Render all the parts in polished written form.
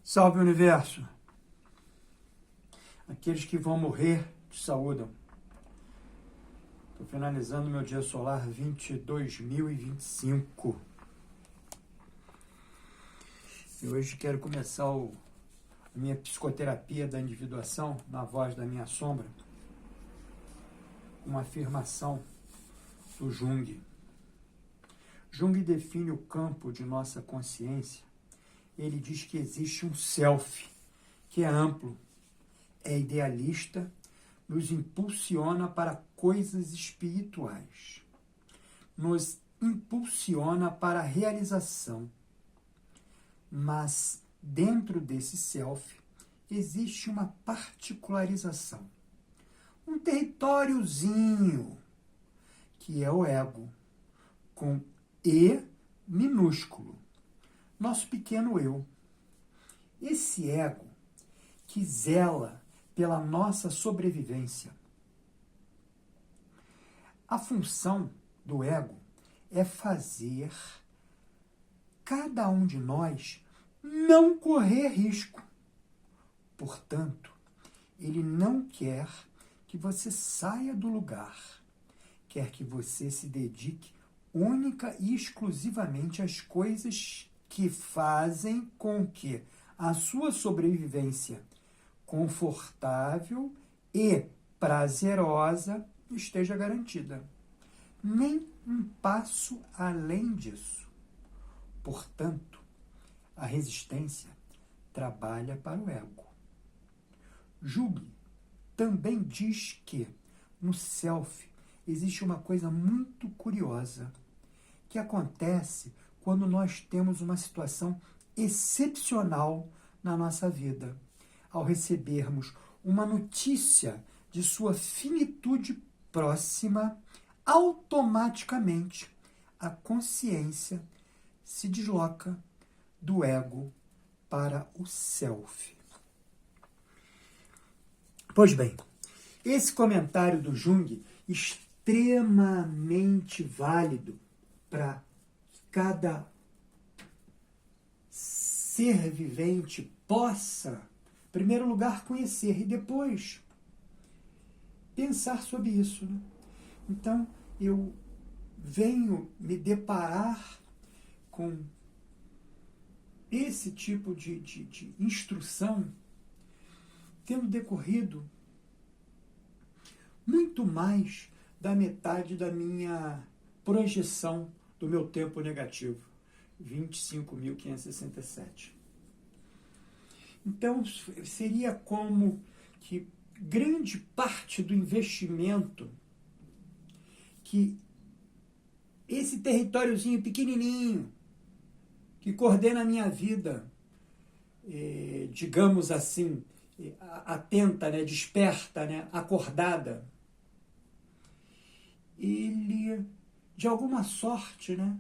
Salve universo! Aqueles que vão morrer te saúdam. Estou finalizando meu dia solar 22.025. E hoje quero começar a minha psicoterapia da individuação na voz da minha sombra. Uma afirmação do Jung. Jung define o campo de nossa consciência. Ele diz que existe um self, que é amplo, é idealista, nos impulsiona para coisas espirituais, nos impulsiona para a realização. Mas dentro desse self existe uma particularização, um territóriozinho, que é o ego, com E minúsculo. Nosso pequeno eu. Esse ego que zela pela nossa sobrevivência. A função do ego é fazer cada um de nós não correr risco. Portanto, ele não quer que você saia do lugar. Quer que você se dedique única e exclusivamente às coisas que fazem com que a sua sobrevivência confortável e prazerosa esteja garantida. Nem um passo além disso. Portanto, a resistência trabalha para o ego. Jung também diz que no self existe uma coisa muito curiosa que acontece quando nós temos uma situação excepcional na nossa vida. Ao recebermos uma notícia de sua finitude próxima, automaticamente a consciência se desloca do ego para o self. Pois bem, esse comentário do Jung, extremamente válido para cada ser vivente possa, em primeiro lugar, conhecer e depois pensar sobre isso, né? Então, eu venho me deparar com esse tipo de instrução tendo decorrido muito mais da metade da minha projeção do meu tempo negativo, 25.567. Então, seria como que grande parte do investimento que esse territóriozinho pequenininho, que coordena a minha vida, digamos assim, atenta, né, desperta, né, acordada, ele, de alguma sorte, né,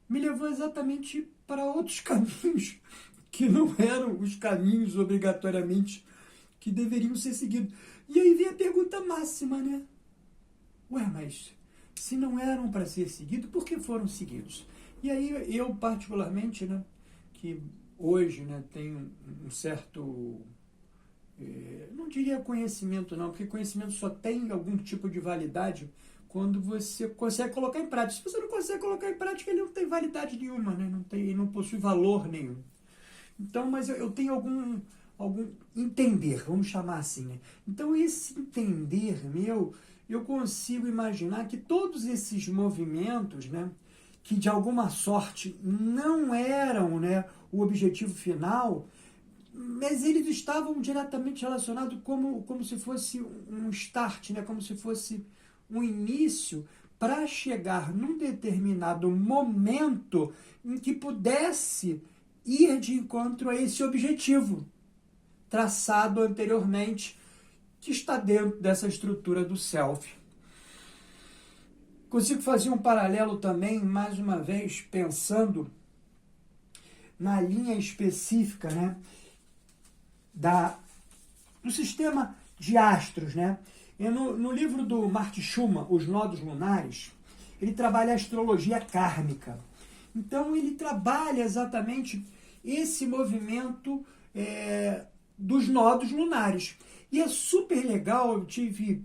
me levou exatamente para outros caminhos que não eram os caminhos obrigatoriamente que deveriam ser seguidos. E aí vem a pergunta máxima, né? Ué, mas se não eram para ser seguidos, por que foram seguidos? E aí eu particularmente, né, que hoje, né, tenho um certo, não diria conhecimento não, porque conhecimento só tem algum tipo de validade quando você consegue colocar em prática. Se você não consegue colocar em prática, ele não tem validade nenhuma, né? Não possui valor nenhum. Então, mas eu tenho algum entender, vamos chamar assim, né? Então, esse entender meu, eu consigo imaginar que todos esses movimentos, né, que de alguma sorte não eram, né, o objetivo final, mas eles estavam diretamente relacionados como se fosse um start, né, como se fosse um início para chegar num determinado momento em que pudesse ir de encontro a esse objetivo traçado anteriormente, que está dentro dessa estrutura do self. Consigo fazer um paralelo também, mais uma vez, pensando na linha específica, né, do sistema de astros, né? E no livro do Marty Schumann, Os Nodos Lunares, ele trabalha a astrologia kármica. Então, ele trabalha exatamente esse movimento dos nodos lunares. E é super legal, eu tive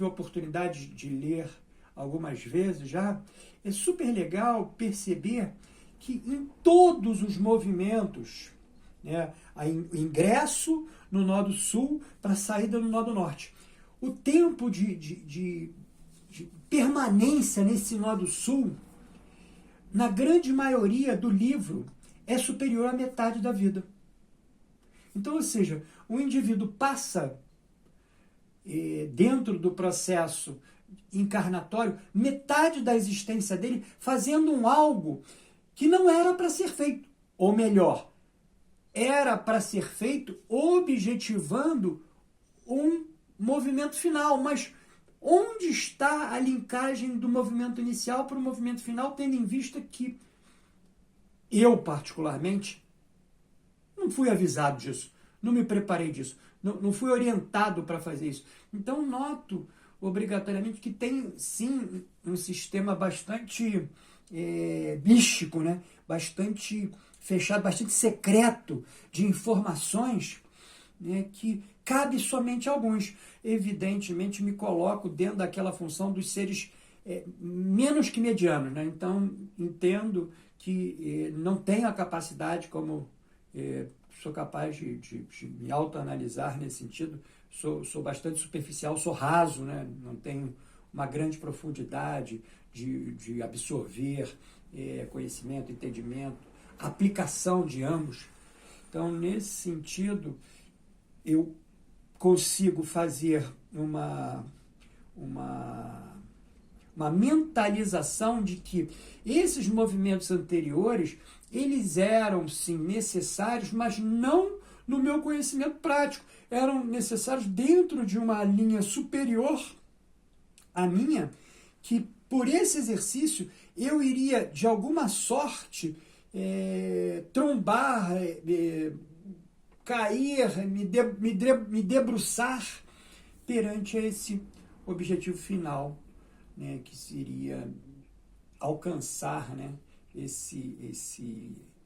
a oportunidade de ler algumas vezes já, é super legal perceber que em todos os movimentos, né, o ingresso no nodo sul para a saída no nodo norte, o tempo de permanência nesse nodo sul, na grande maioria do livro, é superior à metade da vida. Então, ou seja, o indivíduo passa dentro do processo encarnatório metade da existência dele fazendo algo que não era para ser feito. Ou melhor, era para ser feito objetivando um movimento final. Mas onde está a linkagem do movimento inicial para o movimento final, tendo em vista que eu, particularmente, não fui avisado disso, não me preparei disso, não fui orientado para fazer isso. Então, noto obrigatoriamente que tem, sim, um sistema bastante místico, né? Bastante fechado, bastante secreto de informações, né, que cabe somente a alguns. Evidentemente, me coloco dentro daquela função dos seres menos que medianos, né? Então, entendo que não tenho a capacidade, como sou capaz de me autoanalisar nesse sentido, sou bastante superficial, sou raso, né? Não tenho uma grande profundidade de absorver conhecimento, entendimento, aplicação de ambos. Então, nesse sentido, eu consigo fazer uma mentalização de que esses movimentos anteriores, eles eram, sim, necessários, mas não no meu conhecimento prático. Eram necessários dentro de uma linha superior à minha, que por esse exercício eu iria, de alguma sorte, trombar, cair, me debruçar perante esse objetivo final, né, que seria alcançar, né,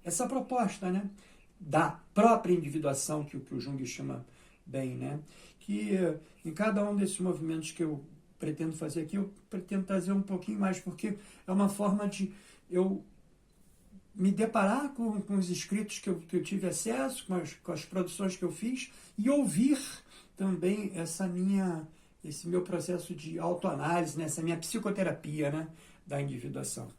essa proposta, né, da própria individuação, que o Jung chama bem, né, que em cada um desses movimentos que eu pretendo fazer aqui, eu pretendo trazer um pouquinho mais, porque é uma forma de eu me deparar com os escritos que eu tive acesso, com as produções que eu fiz, e ouvir também esse meu processo de autoanálise, né, essa minha psicoterapia, né, da individuação.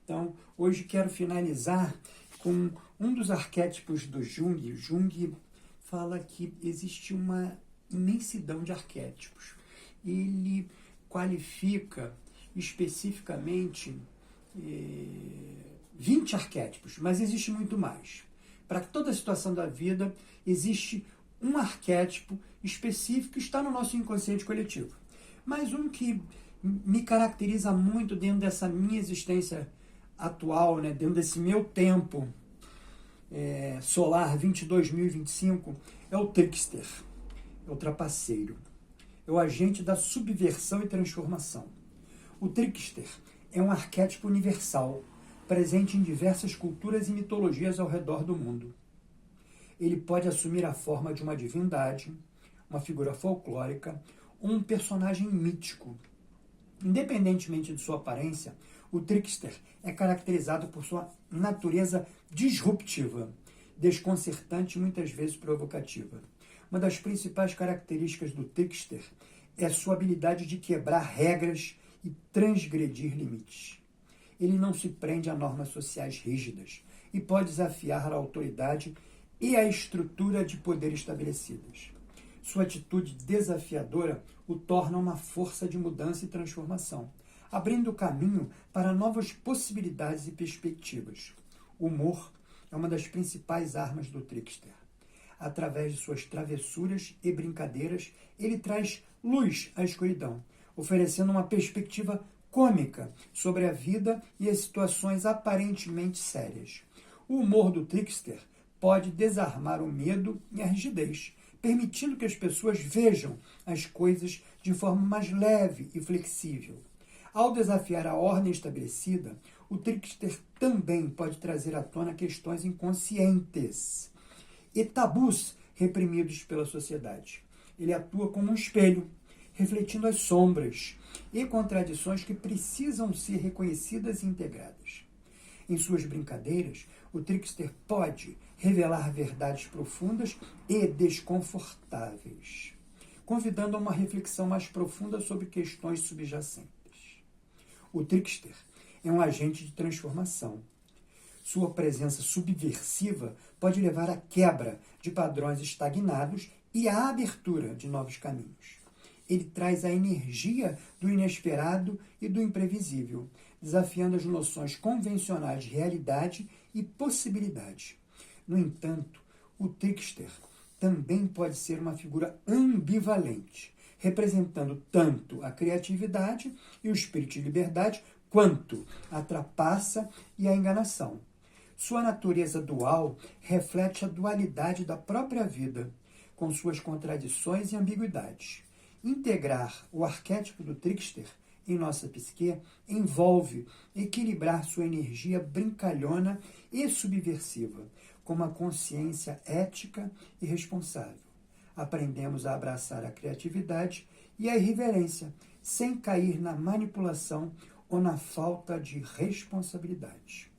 Então, hoje quero finalizar com um dos arquétipos do Jung. Jung fala que existe uma imensidão de arquétipos. Ele qualifica especificamente 20 arquétipos, mas existe muito mais. Para toda situação da vida, existe um arquétipo específico que está no nosso inconsciente coletivo. Mas um que me caracteriza muito dentro dessa minha existência atual, né, dentro desse meu tempo solar 22.025, é o trickster, é o trapaceiro, é o agente da subversão e transformação. O trickster é um arquétipo universal, presente em diversas culturas e mitologias ao redor do mundo. Ele pode assumir a forma de uma divindade, uma figura folclórica ou um personagem mítico. Independentemente de sua aparência, o trickster é caracterizado por sua natureza disruptiva, desconcertante e muitas vezes provocativa. Uma das principais características do trickster é sua habilidade de quebrar regras e transgredir limites. Ele não se prende a normas sociais rígidas e pode desafiar a autoridade e a estrutura de poder estabelecidas. Sua atitude desafiadora o torna uma força de mudança e transformação, abrindo caminho para novas possibilidades e perspectivas. O humor é uma das principais armas do trickster. Através de suas travessuras e brincadeiras, ele traz luz à escuridão, oferecendo uma perspectiva cômica sobre a vida e as situações aparentemente sérias. O humor do trickster pode desarmar o medo e a rigidez, permitindo que as pessoas vejam as coisas de forma mais leve e flexível. Ao desafiar a ordem estabelecida, O trickster também pode trazer à tona questões inconscientes e tabus reprimidos pela sociedade. Ele atua como um espelho, refletindo as sombras e contradições que precisam ser reconhecidas e integradas. Em suas brincadeiras, o trickster pode revelar verdades profundas e desconfortáveis, convidando a uma reflexão mais profunda sobre questões subjacentes. O trickster é um agente de transformação. Sua presença subversiva pode levar à quebra de padrões estagnados e à abertura de novos caminhos. Ele traz a energia do inesperado e do imprevisível, desafiando as noções convencionais de realidade e possibilidade. No entanto, o trickster também pode ser uma figura ambivalente, representando tanto a criatividade e o espírito de liberdade, quanto a trapaça e a enganação. Sua natureza dual reflete a dualidade da própria vida, com suas contradições e ambiguidades. Integrar o arquétipo do trickster em nossa psique envolve equilibrar sua energia brincalhona e subversiva, com uma consciência ética e responsável. Aprendemos a abraçar a criatividade e a irreverência, sem cair na manipulação ou na falta de responsabilidade.